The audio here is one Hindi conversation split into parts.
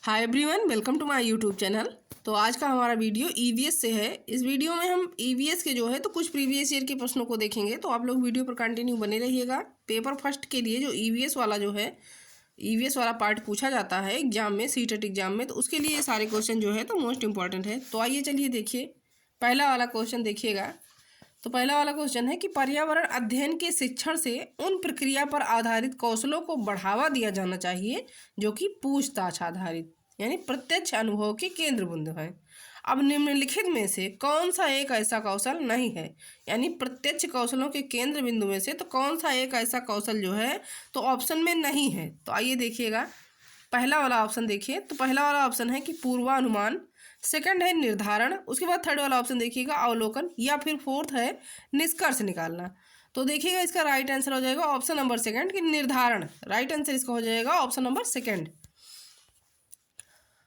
Hi everyone, welcome to my YouTube channel. तो आज का हमारा वीडियो ईवीएस से है। इस वीडियो में हम ईवीएस के जो है तो कुछ प्रीवियस ईयर के प्रश्नों को देखेंगे, तो आप लोग वीडियो पर कंटिन्यू बने रहिएगा। पेपर फर्स्ट के लिए जो ईवीएस वाला जो है ईवीएस वाला पार्ट पूछा जाता है एग्जाम में, सीटेट एग्जाम में, तो उसके लिए ये सारे क्वेश्चन जो है तो मोस्ट इंपॉर्टेंट है। तो आइए चलिए देखिए, पहला वाला क्वेश्चन देखिएगा। तो पहला वाला क्वेश्चन है कि पर्यावरण अध्ययन के शिक्षण से उन प्रक्रिया पर आधारित कौशलों को बढ़ावा दिया जाना चाहिए जो कि पूछताछ आधारित यानी प्रत्यक्ष अनुभव के केंद्र बिंदु हैं। अब निम्नलिखित में से कौन सा एक ऐसा कौशल नहीं है, यानी प्रत्यक्ष कौशलों के केंद्र बिंदु में से तो कौन सा एक ऐसा कौशल जो है तो ऑप्शन में नहीं है। तो आइए देखिएगा, पहला वाला ऑप्शन देखिए। तो पहला वाला ऑप्शन है कि पूर्वानुमान, सेकंड है निर्धारण, उसके बाद थर्ड वाला ऑप्शन देखिएगा अवलोकन, या फिर फोर्थ है निष्कर्ष निकालना। तो देखिएगा इसका राइट आंसर हो जाएगा ऑप्शन नंबर सेकंड कि निर्धारण। राइट आंसर इसका हो जाएगा ऑप्शन नंबर सेकंड।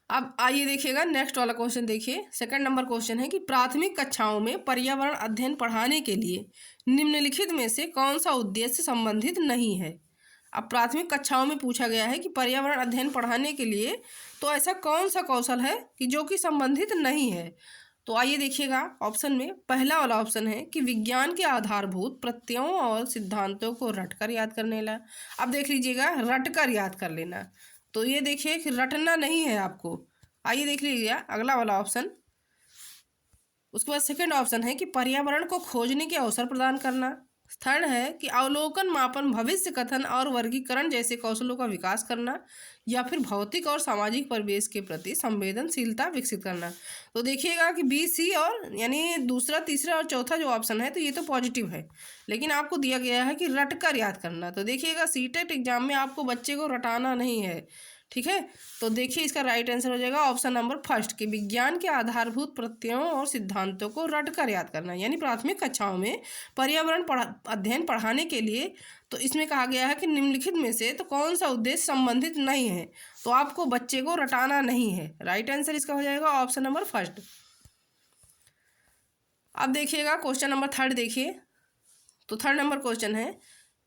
अब आइए देखिएगा नेक्स्ट वाला क्वेश्चन देखिए। सेकंड नंबर क्वेश्चन है कि प्राथमिक कक्षाओं में पर्यावरण अध्ययन पढ़ाने के लिए निम्नलिखित में से कौन सा उद्देश्य संबंधित नहीं है। अब प्राथमिक कक्षाओं में पूछा गया है कि पर्यावरण अध्ययन पढ़ाने के लिए तो ऐसा कौन सा कौशल है कि जो कि संबंधित नहीं है। तो आइए देखिएगा ऑप्शन में पहला वाला ऑप्शन है कि विज्ञान के आधारभूत प्रत्ययों और सिद्धांतों को रटकर याद करने ला। अब देख लीजिएगा, रटकर याद कर लेना, तो ये देखिए कि रटना नहीं है आपको। आइए देख लीजिएगा अगला वाला ऑप्शन। उसके बाद सेकंड ऑप्शन है कि पर्यावरण को खोजने के अवसर प्रदान करना। थर्ड है कि अवलोकन, मापन, भविष्य कथन और वर्गीकरण जैसे कौशलों का विकास करना, या फिर भौतिक और सामाजिक परिवेश के प्रति संवेदनशीलता विकसित करना। तो देखिएगा कि बी, सी और यानी दूसरा, तीसरा और चौथा जो ऑप्शन है तो ये तो पॉजिटिव है, लेकिन आपको दिया गया है कि रटकर याद करना। तो देखिएगा सीटेट एग्जाम में आपको बच्चे को रटाना नहीं है, ठीक है। तो देखिए इसका राइट आंसर हो जाएगा ऑप्शन नंबर फर्स्ट कि विज्ञान के आधारभूत प्रत्ययों और सिद्धांतों को रटकर याद करना। यानी प्राथमिक कक्षाओं में पर्यावरण अध्ययन पढ़ाने के लिए तो इसमें कहा गया है कि निम्नलिखित में से तो कौन सा उद्देश्य संबंधित नहीं है, तो आपको बच्चे को रटाना नहीं है। राइट आंसर इसका हो जाएगा ऑप्शन नंबर फर्स्ट। अब देखिएगा क्वेश्चन नंबर थर्ड देखिए। तो थर्ड नंबर क्वेश्चन है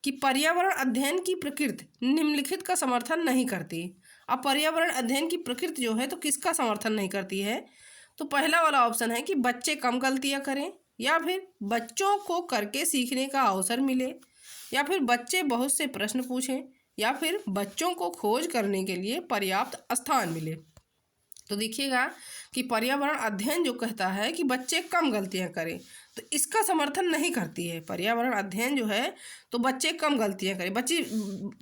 कि पर्यावरण अध्ययन की प्रकृति निम्नलिखित का समर्थन नहीं करती। अब पर्यावरण अध्ययन की प्रकृति जो है तो किसका समर्थन नहीं करती है। तो पहला वाला ऑप्शन है कि बच्चे कम गलतियां करें, या फिर बच्चों को करके सीखने का अवसर मिले, या फिर बच्चे बहुत से प्रश्न पूछें, या फिर बच्चों को खोज करने के लिए पर्याप्त स्थान मिले। तो देखिएगा कि पर्यावरण अध्ययन जो कहता है कि बच्चे कम गलतियां करें, तो इसका समर्थन नहीं करती है। पर्यावरण अध्ययन जो है तो बच्चे कम गलतियां करें,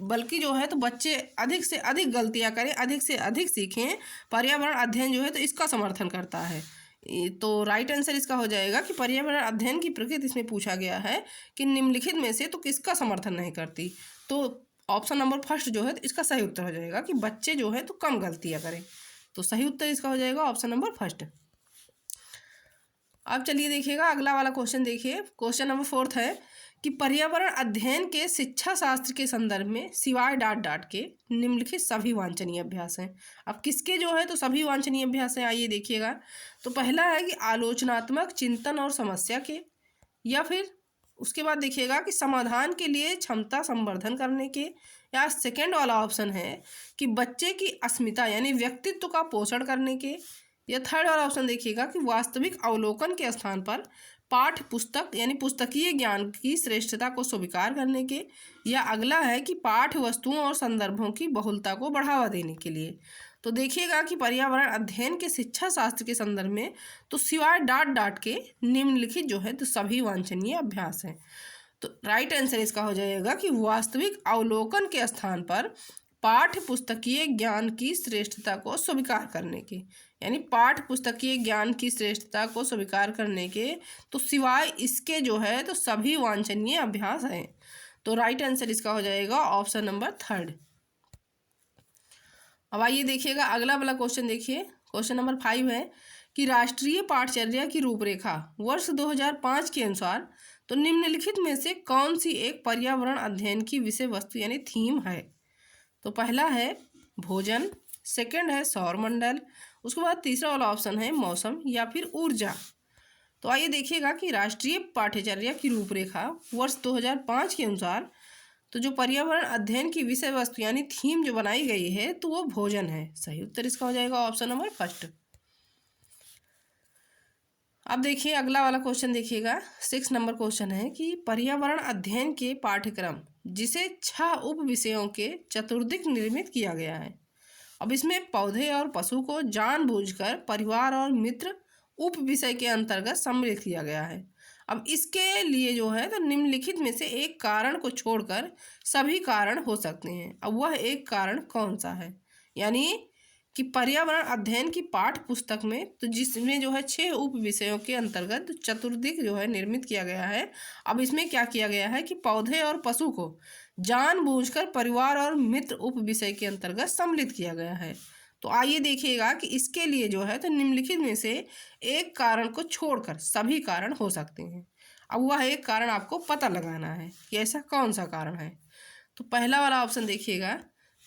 बल्कि जो है तो बच्चे अधिक से अधिक गलतियां करें, अधिक से अधिक सीखें। पर्यावरण अध्ययन जो है तो इसका समर्थन करता है। तो राइट आंसर इसका हो जाएगा कि पर्यावरण अध्ययन की प्रकृति इसमें पूछा गया है कि निम्नलिखित में से तो किसका समर्थन नहीं करती। तो ऑप्शन नंबर फर्स्ट जो है तो इसका सही उत्तर हो जाएगा कि बच्चे जो है तो कम गलतियां करें। तो सही उत्तर इसका हो जाएगा ऑप्शन नंबर फर्स्ट। अब चलिए देखिएगा अगला वाला क्वेश्चन देखिए। क्वेश्चन नंबर फोर्थ है कि पर्यावरण अध्ययन के शिक्षा शास्त्र के संदर्भ में सिवाय डाट डाट के निम्नलिखित सभी वांछनीय अभ्यास हैं। अब किसके जो है तो सभी वांछनीय अभ्यास हैं, आइए देखिएगा। तो पहला है कि आलोचनात्मक चिंतन और समस्या के, या फिर उसके बाद देखिएगा कि समाधान के लिए क्षमता संवर्धन करने के, या सेकेंड वाला ऑप्शन है कि बच्चे की अस्मिता यानी व्यक्तित्व का पोषण करने के, या थर्ड वाला ऑप्शन देखिएगा कि वास्तविक अवलोकन के स्थान पर पाठ्य पुस्तक यानी पुस्तकीय ज्ञान की श्रेष्ठता को स्वीकार करने के, या अगला है कि पाठ्य वस्तुओं और संदर्भों की बहुलता को बढ़ावा देने के लिए। तो देखिएगा कि पर्यावरण अध्ययन के शिक्षा शास्त्र के संदर्भ में तो सिवाय डाट डाट के निम्नलिखित जो है तो सभी वांछनीय अभ्यास हैं। तो राइट आंसर इसका हो जाएगा कि वास्तविक अवलोकन के स्थान पर पाठ्य पुस्तकीय ज्ञान की श्रेष्ठता को स्वीकार करने के, यानी पाठ्य पुस्तकीय ज्ञान की श्रेष्ठता को स्वीकार करने के तो सिवाय इसके जो है तो सभी वांछनीय अभ्यास हैं। तो राइट आंसर इसका हो जाएगा ऑप्शन नंबर थर्ड। अब आइए देखिएगा अगला वाला क्वेश्चन देखिए। क्वेश्चन नंबर 5 है कि राष्ट्रीय पाठचर्या की रूपरेखा वर्ष 2005 के अनुसार तो निम्नलिखित में से कौन सी एक पर्यावरण अध्ययन की विषय वस्तु यानी थीम है। तो पहला है भोजन, सेकंड है सौरमंडल, उसके बाद तीसरा वाला ऑप्शन है मौसम, या फिर ऊर्जा। तो आइए देखिएगा कि राष्ट्रीय पाठ्यचर्या की रूपरेखा वर्ष 2005 के अनुसार तो जो पर्यावरण अध्ययन की विषय वस्तु यानी थीम जो बनाई गई है तो वो भोजन है। सही उत्तर इसका हो जाएगा ऑप्शन नंबर फर्स्ट। अब देखिए अगला वाला क्वेश्चन देखिएगा, 6 नंबर क्वेश्चन है कि पर्यावरण अध्ययन के पाठ्यक्रम जिसे 6 उप विषयों के चतुर्दिक निर्मित किया गया है। अब इसमें पौधे और पशु को जानबूझकर परिवार और मित्र उप विषय के अंतर्गत सम्मिलित किया गया है। अब इसके लिए जो है तो निम्नलिखित में से एक कारण को छोड़कर सभी कारण हो सकते हैं। अब वह एक कारण कौन सा है, यानी कि पर्यावरण अध्ययन की पाठ्य पुस्तक में तो जिसमें जो है 6 उप विषयों के अंतर्गत चतुर्दिक जो है निर्मित किया गया है। अब इसमें क्या किया गया है कि पौधे और पशु को जानबूझकर परिवार और मित्र उप विषय के अंतर्गत सम्मिलित किया गया है। तो आइए देखिएगा कि इसके लिए जो है तो निम्नलिखित में से एक कारण को छोड़कर सभी कारण हो सकते हैं। अब वह एक कारण आपको पता लगाना है कि ऐसा कौन सा कारण है। तो पहला वाला ऑप्शन देखिएगा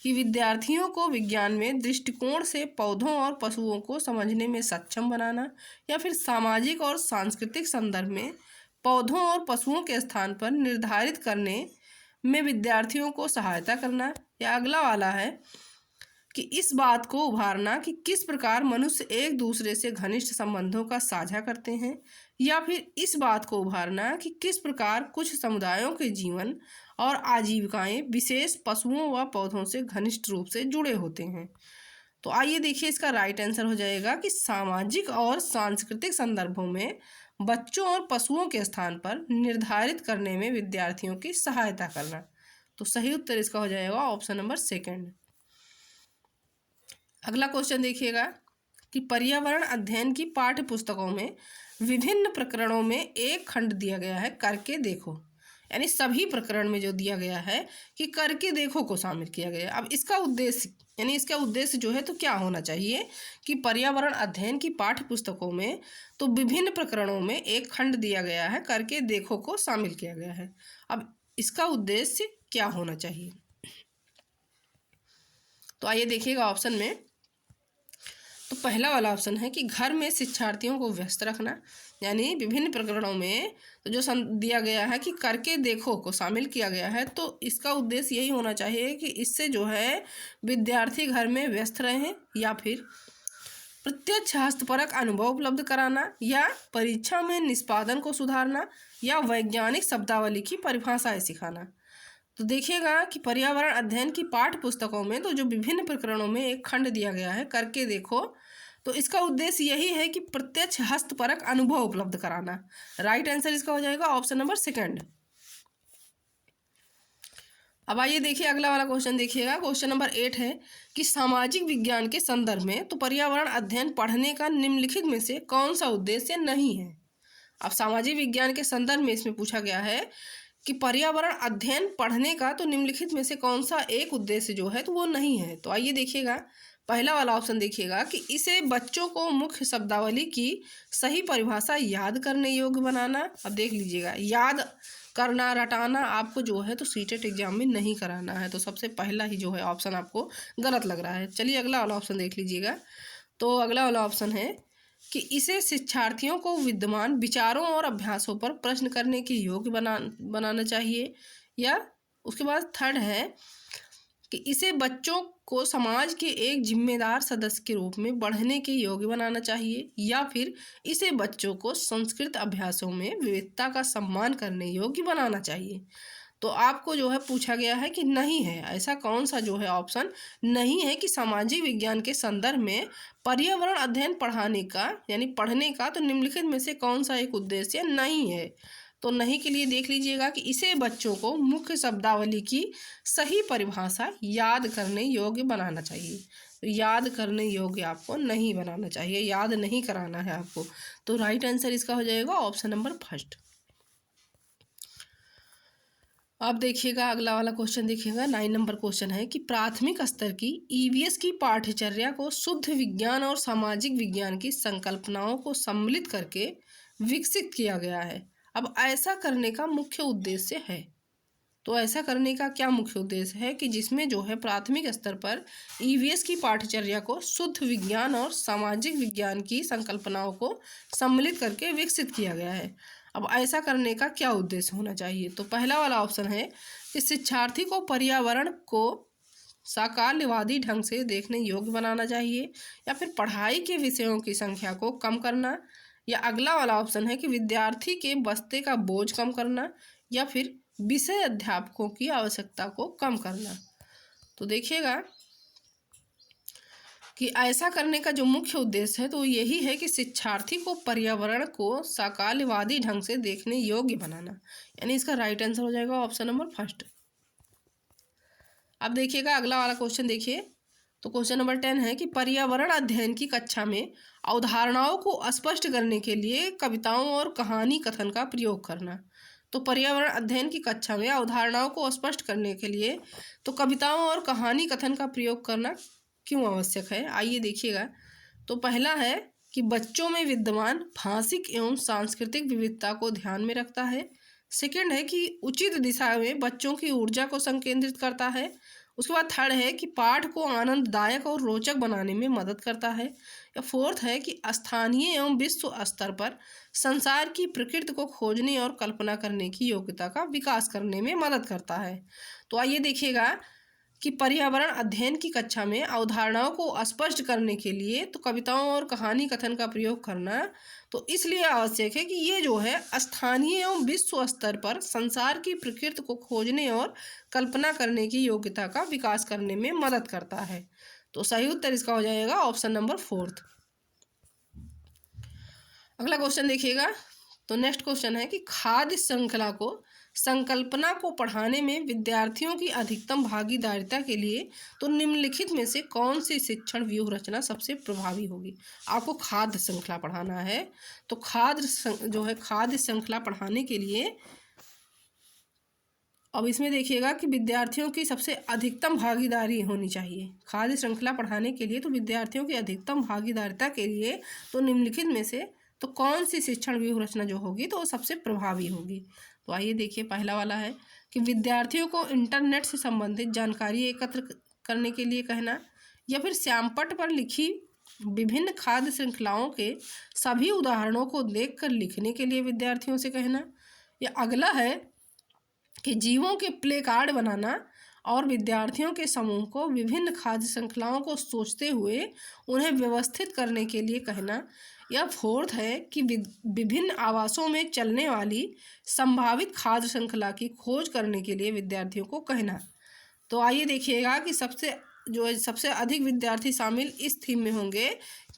कि विद्यार्थियों को विज्ञान में दृष्टिकोण से पौधों और पशुओं को समझने में सक्षम बनाना, या फिर सामाजिक और सांस्कृतिक संदर्भ में पौधों और पशुओं के स्थान पर निर्धारित करने में विद्यार्थियों को सहायता करना, या अगला वाला है कि इस बात को उभारना कि किस प्रकार मनुष्य एक दूसरे से घनिष्ठ संबंधों का साझा करते हैं, या फिर इस बात को उभारना कि किस प्रकार कुछ समुदायों के जीवन और आजीविकाएं विशेष पशुओं व पौधों से घनिष्ठ रूप से जुड़े होते हैं। तो आइए देखिए इसका राइट आंसर हो जाएगा कि सामाजिक और सांस्कृतिक संदर्भों में बच्चों और पशुओं के स्थान पर निर्धारित करने में विद्यार्थियों की सहायता करना। तो सही उत्तर इसका हो जाएगा ऑप्शन नंबर सेकंड। अगला क्वेश्चन देखिएगा कि पर्यावरण अध्ययन की पाठ्य पुस्तकों में विभिन्न प्रकरणों में एक खंड दिया गया है करके देखो, यानी सभी प्रकरण में जो दिया गया है कि करके देखो को शामिल किया गया है। अब इसका उद्देश्य यानी इसका उद्देश्य जो है तो क्या होना चाहिए कि पर्यावरण अध्ययन की पाठ्य पुस्तकों में तो विभिन्न प्रकरणों में एक खंड दिया गया है करके देखो को शामिल किया गया है। अब इसका उद्देश्य क्या होना चाहिए, तो आइए देखिएगा ऑप्शन में। तो पहला वाला ऑप्शन है कि घर में शिक्षार्थियों को व्यस्त रखना, यानी विभिन्न प्रकरणों में तो जो दिया गया है कि करके देखो को शामिल किया गया है, तो इसका उद्देश्य यही होना चाहिए कि इससे जो है विद्यार्थी घर में व्यस्त रहें, या फिर प्रत्यक्ष हस्तपरक अनुभव उपलब्ध कराना, या परीक्षा में निष्पादन को सुधारना, या वैज्ञानिक शब्दावली की परिभाषाएं सिखाना। तो देखिएगा कि पर्यावरण अध्ययन की पाठ्य पुस्तकों में तो जो विभिन्न प्रकरणों में एक खंड दिया गया है करके देखो, तो इसका उद्देश्य यही है कि प्रत्यक्ष हस्तपरक अनुभव उपलब्ध कराना। राइट आंसर इसका हो जाएगा ऑप्शन नंबर सेकंड। अब आइए देखिए अगला वाला क्वेश्चन देखिएगा, क्वेश्चन नंबर 8 है कि सामाजिक विज्ञान के संदर्भ में तो पर्यावरण अध्ययन पढ़ने का निम्नलिखित में से कौन सा उद्देश्य नहीं है। अब सामाजिक विज्ञान के संदर्भ में इसमें पूछा गया है कि पर्यावरण अध्ययन पढ़ने का तो निम्नलिखित में से कौन सा एक उद्देश्य जो है तो वो नहीं है। तो आइए देखिएगा पहला वाला ऑप्शन देखिएगा कि इसे बच्चों को मुख्य शब्दावली की सही परिभाषा याद करने योग्य बनाना। अब देख लीजिएगा, याद करना रटाना आपको जो है तो सीटेट एग्जाम में नहीं कराना है, तो सबसे पहला ही जो है ऑप्शन आपको गलत लग रहा है। चलिए अगला वाला ऑप्शन देख लीजिएगा। तो अगला वाला ऑप्शन है कि इसे शिक्षार्थियों को विद्यमान विचारों और अभ्यासों पर प्रश्न करने के योग्य बनाना चाहिए, या उसके बाद थर्ड है कि इसे बच्चों को समाज के एक जिम्मेदार सदस्य के रूप में बढ़ने के योग्य बनाना चाहिए, या फिर इसे बच्चों को संस्कृत अभ्यासों में विविधता का सम्मान करने योग्य बनाना चाहिए। तो आपको जो है पूछा गया है कि नहीं है, ऐसा कौन सा जो है ऑप्शन नहीं है कि सामाजिक विज्ञान के संदर्भ में पर्यावरण अध्ययन पढ़ाने का यानी पढ़ने का तो निम्नलिखित में से कौन सा एक उद्देश्य नहीं है। तो नहीं के लिए देख लीजिएगा कि इसे बच्चों को मुख्य शब्दावली की सही परिभाषा याद करने योग्य बनाना चाहिए। तो याद करने योग्य आपको नहीं बनाना चाहिए, याद नहीं कराना है आपको। तो राइट आंसर इसका हो जाएगा ऑप्शन नंबर फर्स्ट। अब देखिएगा अगला वाला क्वेश्चन देखिएगा, 9 नंबर क्वेश्चन है कि प्राथमिक स्तर की ईवीएस की पाठ्यचर्या को शुद्ध विज्ञान और सामाजिक विज्ञान की संकल्पनाओं को सम्मिलित करके विकसित किया गया है। अब ऐसा करने का मुख्य उद्देश्य है, तो ऐसा करने का क्या मुख्य उद्देश्य है कि जिसमें जो है प्राथमिक स्तर पर ईवीएस की पाठ्यचर्या को शुद्ध विज्ञान और सामाजिक विज्ञान की संकल्पनाओं को सम्मिलित करके विकसित किया गया है। अब ऐसा करने का क्या उद्देश्य होना चाहिए? तो पहला वाला ऑप्शन है कि शिक्षार्थी को पर्यावरण को साकाल्यवादी ढंग से देखने योग्य बनाना चाहिए, या फिर पढ़ाई के विषयों की संख्या को कम करना, या अगला वाला ऑप्शन है कि विद्यार्थी के बस्ते का बोझ कम करना, या फिर विषय अध्यापकों की आवश्यकता को कम करना। तो देखिएगा कि ऐसा करने का जो मुख्य उद्देश्य है तो यही है कि शिक्षार्थी को पर्यावरण को साकाल्यवादी ढंग से देखने योग्य बनाना, यानी इसका राइट आंसर हो जाएगा ऑप्शन नंबर फर्स्ट। अब देखिएगा अगला वाला क्वेश्चन देखिए। तो क्वेश्चन नंबर 10 है कि पर्यावरण अध्ययन की कक्षा में अवधारणाओं को स्पष्ट करने के लिए कविताओं और कहानी कथन का प्रयोग करना। तो पर्यावरण अध्ययन की कक्षा में अवधारणाओं को स्पष्ट करने के लिए तो कविताओं और कहानी कथन का प्रयोग करना क्यों आवश्यक है, आइए देखिएगा। तो पहला है कि बच्चों में विद्यमान भाषिक एवं सांस्कृतिक विविधता को ध्यान में रखता है। सेकंड है कि उचित दिशा में बच्चों की ऊर्जा को संकेंद्रित करता है। उसके बाद थर्ड है कि पाठ को आनंददायक और रोचक बनाने में मदद करता है। या फोर्थ है कि स्थानीय एवं विश्व स्तर पर संसार की प्रकृति को खोजने और कल्पना करने की योग्यता का विकास करने में मदद करता है। तो आइए देखिएगा कि पर्यावरण अध्ययन की कक्षा में अवधारणाओं को स्पष्ट करने के लिए तो कविताओं और कहानी कथन का प्रयोग करना तो इसलिए आवश्यक है कि ये जो है स्थानीय एवं विश्व स्तर पर संसार की प्रकृति को खोजने और कल्पना करने की योग्यता का विकास करने में मदद करता है। तो सही उत्तर इसका हो जाएगा ऑप्शन नंबर फोर्थ। अगला क्वेश्चन देखिएगा। तो नेक्स्ट क्वेश्चन है कि खाद्य श्रृंखला को संकल्पना को पढ़ाने में विद्यार्थियों की अधिकतम भागीदारिता के लिए तो निम्नलिखित में से कौन सी शिक्षण व्यूह रचना सबसे प्रभावी होगी। आपको खाद्य श्रृंखला पढ़ाना है तो खाद्य श्रृंखला पढ़ाने के लिए अब इसमें देखिएगा कि विद्यार्थियों की सबसे अधिकतम भागीदारी होनी चाहिए। खाद्य श्रृंखला पढ़ाने के लिए तो विद्यार्थियों की अधिकतम भागीदारिता के लिए तो निम्नलिखित में से तो कौन सी शिक्षण व्यूह रचना जो होगी तो वो सबसे प्रभावी होगी। तो आइए देखिए पहला वाला है कि विद्यार्थियों को इंटरनेट से संबंधित जानकारी एकत्र करने के लिए कहना, या फिर श्यामपट्ट पर लिखी विभिन्न खाद्य श्रृंखलाओं के सभी उदाहरणों को देखकर लिखने के लिए विद्यार्थियों से कहना, या अगला है कि जीवों के प्ले कार्ड बनाना और विद्यार्थियों के समूह को विभिन्न खाद्य श्रृंखलाओं को सोचते हुए उन्हें व्यवस्थित करने के लिए कहना, या फोर्थ है कि विभिन्न आवासों में चलने वाली संभावित खाद्य श्रृंखला की खोज करने के लिए विद्यार्थियों को कहना। तो आइए देखिएगा कि सबसे अधिक विद्यार्थी शामिल इस थीम में होंगे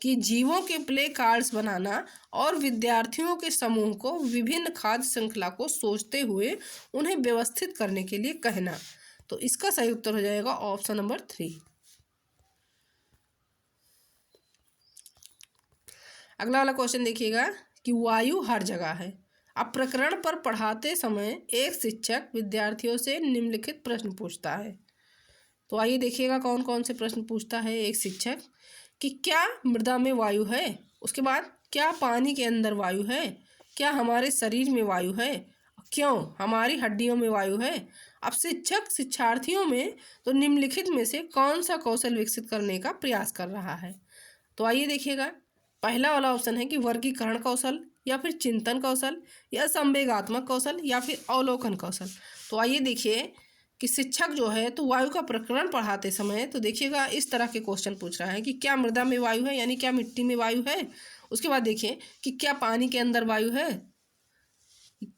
कि जीवों के प्ले कार्ड्स बनाना और विद्यार्थियों के समूह को विभिन्न खाद्य श्रृंखला को सोचते हुए उन्हें व्यवस्थित करने के लिए कहना। तो इसका सही उत्तर हो जाएगा ऑप्शन नंबर 3। अगला वाला क्वेश्चन देखिएगा कि वायु हर जगह है। अब प्रकरण पर पढ़ाते समय एक शिक्षक विद्यार्थियों से निम्नलिखित प्रश्न पूछता है। तो आइए देखिएगा कौन कौन से प्रश्न पूछता है एक शिक्षक कि क्या मृदा में वायु है, उसके बाद क्या पानी के अंदर वायु है, क्या हमारे शरीर में वायु है, क्यों हमारी हड्डियों में वायु है। अब शिक्षक शिक्षार्थियों में तो निम्नलिखित में से कौन सा कौशल विकसित करने का प्रयास कर रहा है। तो आइए देखिएगा पहला वाला ऑप्शन है कि वर्गीकरण कौशल, या फिर चिंतन कौशल, या संवेगात्मक कौशल, या फिर अवलोकन कौशल। तो आइए देखिए कि शिक्षक जो है तो वायु का प्रकरण पढ़ाते समय तो देखिएगा इस तरह के क्वेश्चन पूछ रहा है कि क्या मृदा में वायु है, यानी क्या मिट्टी में वायु है। उसके बाद देखिए कि क्या पानी के अंदर वायु है,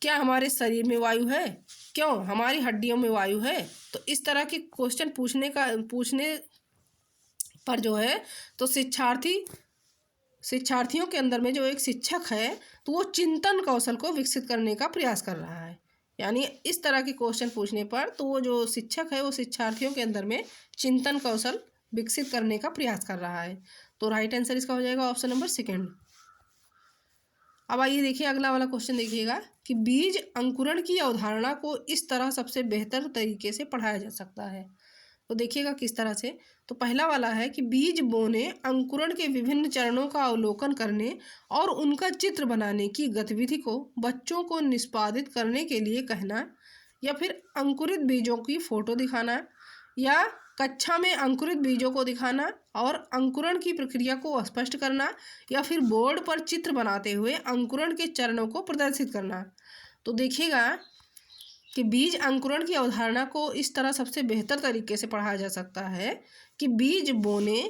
क्या हमारे शरीर में वायु है, क्यों हमारी हड्डियों में वायु है। तो इस तरह के क्वेश्चन पूछने पर जो है तो शिक्षार्थियों के अंदर में जो एक शिक्षक है तो वो चिंतन कौशल को विकसित करने का प्रयास कर रहा है। यानी इस तरह के क्वेश्चन पूछने पर तो वो जो शिक्षक है वो शिक्षार्थियों के अंदर में चिंतन कौशल विकसित करने का प्रयास कर रहा है। तो राइट आंसर इसका हो जाएगा ऑप्शन नंबर 2। अब आइए देखिए अगला वाला क्वेश्चन देखिएगा कि बीज अंकुरण की अवधारणा को इस तरह सबसे बेहतर तरीके से पढ़ाया जा सकता है। तो देखिएगा किस तरह से। तो पहला वाला है कि बीज बोने, अंकुरण के विभिन्न चरणों का अवलोकन करने और उनका चित्र बनाने की गतिविधि को बच्चों को निष्पादित करने के लिए कहना, या फिर अंकुरित बीजों की फोटो दिखाना, या कक्षा में अंकुरित बीजों को दिखाना और अंकुरण की प्रक्रिया को स्पष्ट करना, या फिर बोर्ड पर चित्र बनाते हुए अंकुरण के चरणों को प्रदर्शित करना। तो देखिएगा कि बीज अंकुरण की अवधारणा को इस तरह सबसे बेहतर तरीके से पढ़ाया जा सकता है कि बीज बोने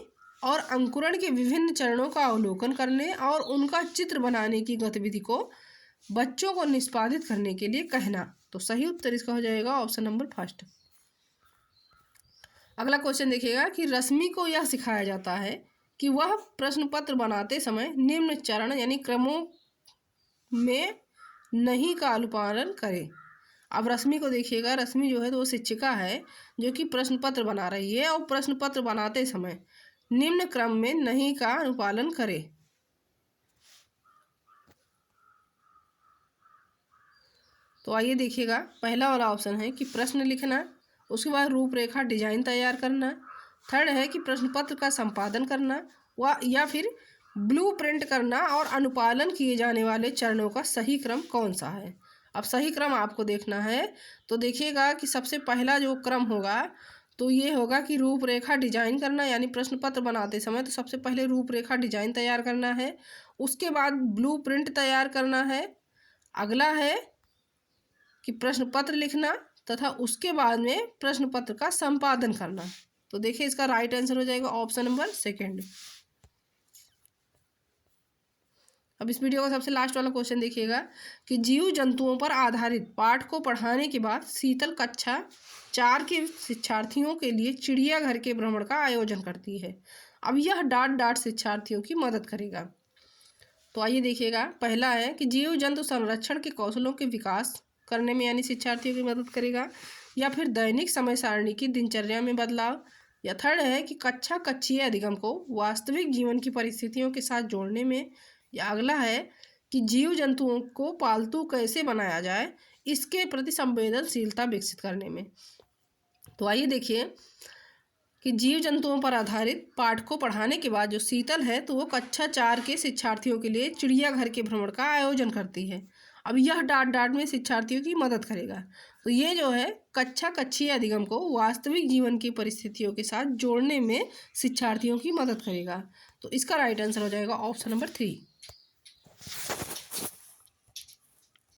और अंकुरण के विभिन्न चरणों का अवलोकन करने और उनका चित्र बनाने की गतिविधि को बच्चों को निष्पादित करने के लिए कहना। तो सही उत्तर इसका हो जाएगा ऑप्शन नंबर फर्स्ट। अगला क्वेश्चन देखिएगा कि रश्मि को यह सिखाया जाता है कि वह प्रश्न पत्र बनाते समय निम्न चरण यानी क्रमों में नहीं का अनुपालन करे। अब रश्मि को देखिएगा, रश्मि जो है तो वो शिक्षिका है जो कि प्रश्न पत्र बना रही है और प्रश्न पत्र बनाते समय निम्न क्रम में नहीं का अनुपालन करे। तो आइए देखिएगा, पहला वाला ऑप्शन है कि प्रश्न लिखना, उसके बाद रूपरेखा डिजाइन तैयार करना, थर्ड है कि प्रश्न पत्र का संपादन करना या फिर ब्लूप्रिंट करना, और अनुपालन किए जाने वाले चरणों का सही क्रम कौन सा है। अब सही क्रम आपको देखना है, तो देखिएगा कि सबसे पहला जो क्रम होगा तो ये होगा कि रूपरेखा डिजाइन करना, यानी प्रश्न पत्र बनाते समय तो सबसे पहले रूपरेखा डिजाइन तैयार करना है, उसके बाद ब्लूप्रिंट तैयार करना है, अगला है कि प्रश्न पत्र लिखना तथा उसके बाद में प्रश्न पत्र का संपादन करना। तो देखिए इसका राइट आंसर हो जाएगा ऑप्शन नंबर सेकंड। अब इस वीडियो का सबसे लास्ट वाला क्वेश्चन देखिएगा कि जीव जंतुओं पर आधारित पाठ को पढ़ाने के बाद शीतल कक्षा 4 के शिक्षार्थियों के लिए चिड़ियाघर के भ्रमण का आयोजन करती है। अब यह डाट शिक्षार्थियों की मदद करेगा। तो आइए देखिएगा, पहला है कि जीव जंतु संरक्षण के कौशलों के विकास करने में यानी शिक्षार्थियों की मदद करेगा, या फिर दैनिक समय सारणी की दिनचर्या में बदलाव, या थर्ड है कि कक्षा कक्षीय अधिगम को वास्तविक जीवन की परिस्थितियों के साथ जोड़ने में, या अगला है कि जीव जंतुओं को पालतू कैसे बनाया जाए इसके प्रति संवेदनशीलता विकसित करने में। तो आइए देखिए कि जीव जंतुओं पर आधारित पाठ को पढ़ाने के बाद जो शीतल है तो वो कक्षा 4 के शिक्षार्थियों के लिए चिड़ियाघर के भ्रमण का आयोजन करती है। अब यह डाट में शिक्षार्थियों की मदद करेगा। तो ये जो है कक्षा कक्षीय अधिगम को वास्तविक जीवन की परिस्थितियों के साथ जोड़ने में शिक्षार्थियों की मदद करेगा। तो इसका राइट आंसर हो जाएगा ऑप्शन नंबर 3।